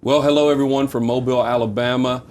Well, hello everyone from Mobile, Alabama.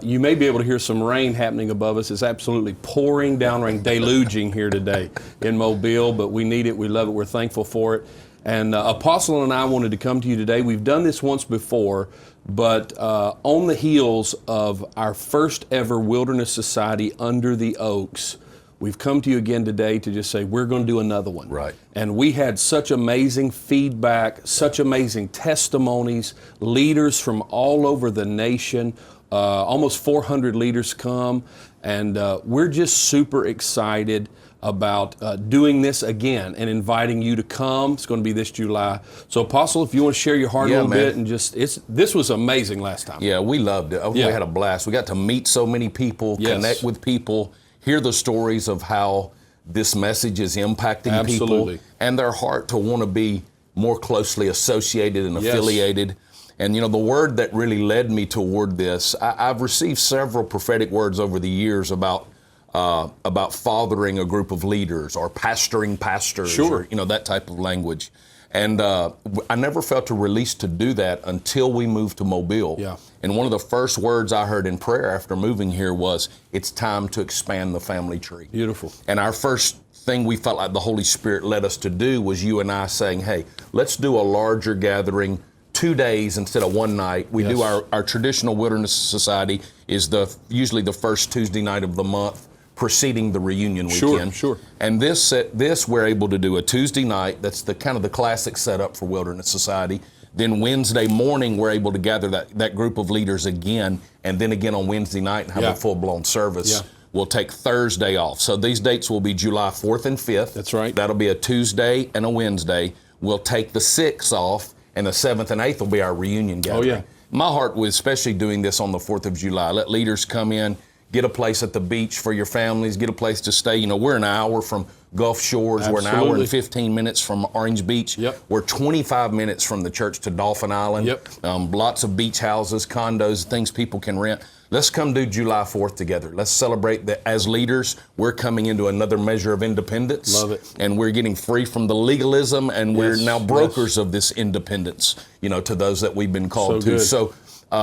You may be able to hear some rain happening above us. It's absolutely pouring down rain, deluging here today in Mobile, but we need it, we love it, we're thankful for it. And Apostle and I wanted to come to you today. We've done this once before, but on the heels of our first ever Wilderness Society under the Oaks, we've come to you again today to just say, we're going to do another one. Right. And we had such amazing feedback, such amazing testimonies, leaders from all over the nation, almost 400 leaders come, and we're just super excited about doing this again and inviting you to come. It's going to be this July. So Apostle, if you want to share your heart a little bit, and just, this was amazing last time. Yeah, we loved it. We had a blast. We got to meet so many people, connect with people, hear the stories of how this message is impacting people and their heart to want to be more closely associated and affiliated. And you know, the word that really led me toward this, I've received several prophetic words over the years about fathering a group of leaders or pastoring pastors, or, you know, that type of language. And I never felt a release to do that until we moved to Mobile. Yeah. And one of the first words I heard in prayer after moving here was, it's time to expand the family tree. Beautiful. And our first thing we felt like the Holy Spirit led us to do was you and I saying, hey, let's do a larger gathering, 2 days instead of one night. We do our traditional Wilderness Society is usually the first Tuesday night of the month, preceding the reunion weekend. Sure. And this we're able to do a Tuesday night. That's the kind of the classic setup for Wilderness Society. Then Wednesday morning, we're able to gather that group of leaders again, and then again on Wednesday night and have a full-blown service. Yeah. We'll take Thursday off. So these dates will be July 4th and 5th. That's right. That'll be a Tuesday and a Wednesday. We'll take the 6th off, and the 7th and 8th will be our reunion gathering. Oh, yeah. My heart was especially doing this on the 4th of July. Let leaders come in, get a place at the beach for your families, get a place to stay. You know, we're an hour from Gulf Shores. Absolutely. We're an hour and 15 minutes from Orange Beach. Yep. We're 25 minutes from the church to Dolphin Island. Yep. Lots of beach houses, condos, things people can rent. Let's come do July 4th together. Let's celebrate that as leaders, we're coming into another measure of independence. Love it. And we're getting free from the legalism, and we're now brokers of this independence, you know, to those that we've been called to. Good. So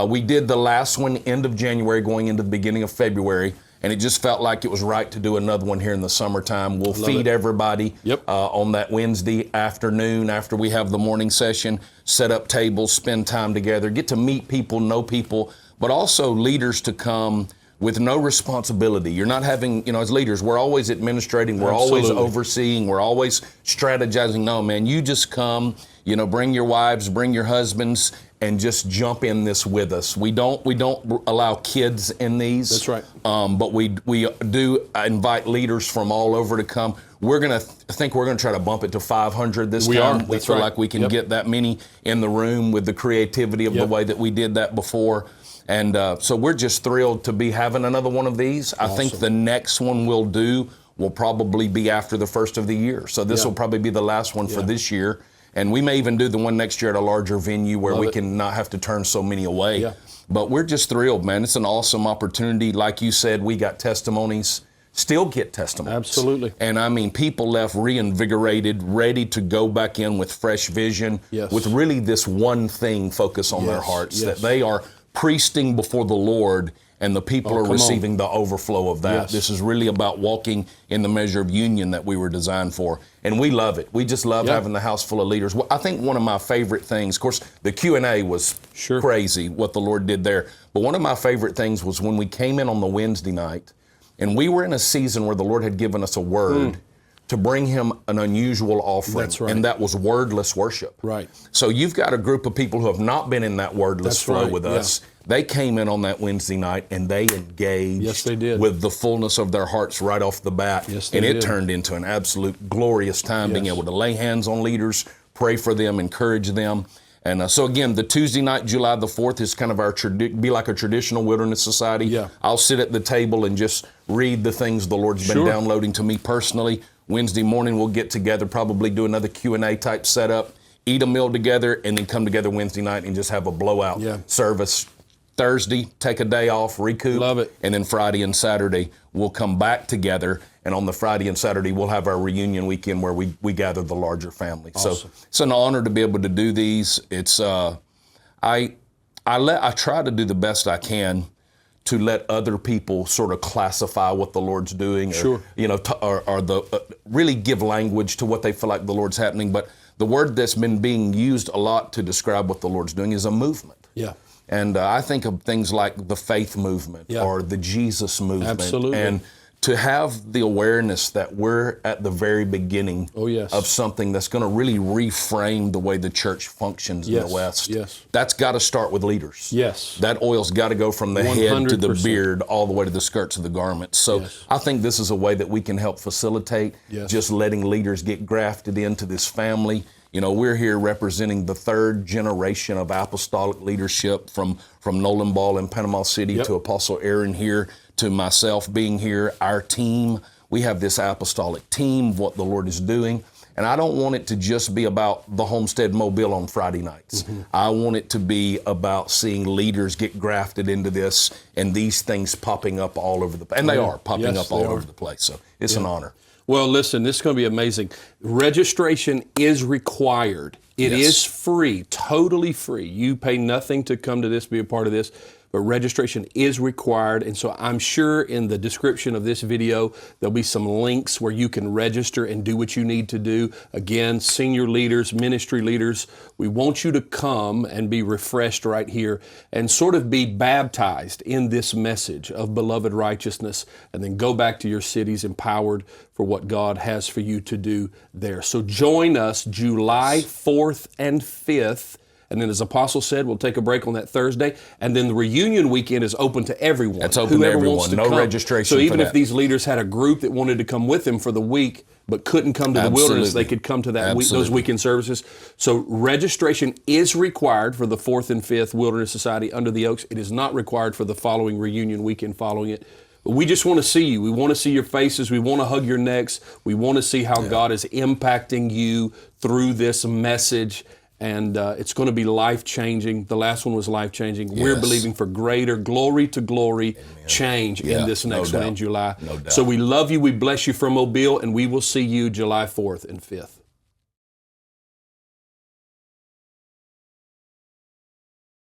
we did the last one end of January going into the beginning of February, and it just felt like it was right to do another one here in the summertime. We'll feed everybody on that Wednesday afternoon after we have the morning session, set up tables, spend time together, get to meet people, know people, but also leaders to come with no responsibility. You're not having, you know, as leaders, we're always administrating, we're always overseeing, we're always strategizing. No, man, you just come, you know, bring your wives, bring your husbands, and just jump in this with us. We don't allow kids in these. That's right. But we do invite leaders from all over to come. I think we're gonna try to bump it to 500 this time. We feel like we can get that many in the room with the creativity of the way that we did that before. And so we're just thrilled to be having another one of these. I think the next one we'll do will probably be after the first of the year. So this will probably be the last one for this year. And we may even do the one next year at a larger venue where we can not have to turn so many away. Yeah. But we're just thrilled, man. It's an awesome opportunity. Like you said, we got testimonies, still get testimonies. Absolutely. And I mean, people left reinvigorated, ready to go back in with fresh vision, with really this one thing focus on their hearts, that they are priesting before the Lord, and the people are receiving the overflow of that. This is really about walking in the measure of union that we were designed for. And we love it. We just love having the house full of leaders. Well, I think one of my favorite things, of course, the Q&A was crazy, what the Lord did there. But one of my favorite things was when we came in on the Wednesday night, and we were in a season where the Lord had given us a word to bring him an unusual offering. That's right. And that was wordless worship. Right. So you've got a group of people who have not been in that wordless flow with us. They came in on that Wednesday night and they engaged with the fullness of their hearts right off the bat. And it turned into an absolute glorious time being able to lay hands on leaders, pray for them, encourage them. And so again, the Tuesday night, July the 4th, is kind of our, be like a traditional Wilderness Society. I'll sit at the table and just read the things the Lord's been downloading to me personally. Wednesday morning, we'll get together, probably do another Q&A type setup, eat a meal together, and then come together Wednesday night and just have a blowout service. Thursday, take a day off, recoup. Love it. And then Friday and Saturday, we'll come back together. And on the Friday and Saturday, we'll have our reunion weekend where we gather the larger family. Awesome. So it's an honor to be able to do these. It's, I try to do the best I can to let other people sort of classify what the Lord's doing, or, really give language to what they feel like the Lord's happening. But the word that's been being used a lot to describe what the Lord's doing is a movement. Yeah. And I think of things like the faith movement or the Jesus movement. Absolutely. And to have the awareness that we're at the very beginning of something that's going to really reframe the way the church functions in the West. Yes. That's got to start with leaders. Yes. That oil's got to go from the 100%. Head to the beard all the way to the skirts of the garment. So I think this is a way that we can help facilitate just letting leaders get grafted into this family. You know, we're here representing the third generation of apostolic leadership from Nolan Ball in Panama City to Apostle Aaron here, to myself being here, our team. We have this apostolic team of what the Lord is doing. And I don't want it to just be about the Homestead Mobile on Friday nights. I want it to be about seeing leaders get grafted into this and these things popping up all over the place. And they are popping up all over the place. So it's an honor. Well, listen, this is going to be amazing. Registration is required. It is free, totally free. You pay nothing to come to this, be a part of this, but registration is required. And so I'm sure in the description of this video, there'll be some links where you can register and do what you need to do. Again, senior leaders, ministry leaders, we want you to come and be refreshed right here and sort of be baptized in this message of beloved righteousness, and then go back to your cities empowered for what God has for you to do there. So join us July 4th and 5th. And then, as Apostle said, we'll take a break on that Thursday. And then the reunion weekend is open to everyone. It's open to everyone. No registration. So even if these leaders had a group that wanted to come with them for the week, but couldn't come to the wilderness, they could come to that those weekend services. So registration is required for the 4th and 5th Wilderness Society Under the Oaks. It is not required for the following reunion weekend following it. But we just want to see you. We want to see your faces. We want to hug your necks. We want to see how God is impacting you through this message. And it's going to be life-changing. The last one was life-changing. We're believing for greater glory-to-glory change in this next one in July. No doubt. So we love you. We bless you from Mobile, and we will see you July 4th and 5th.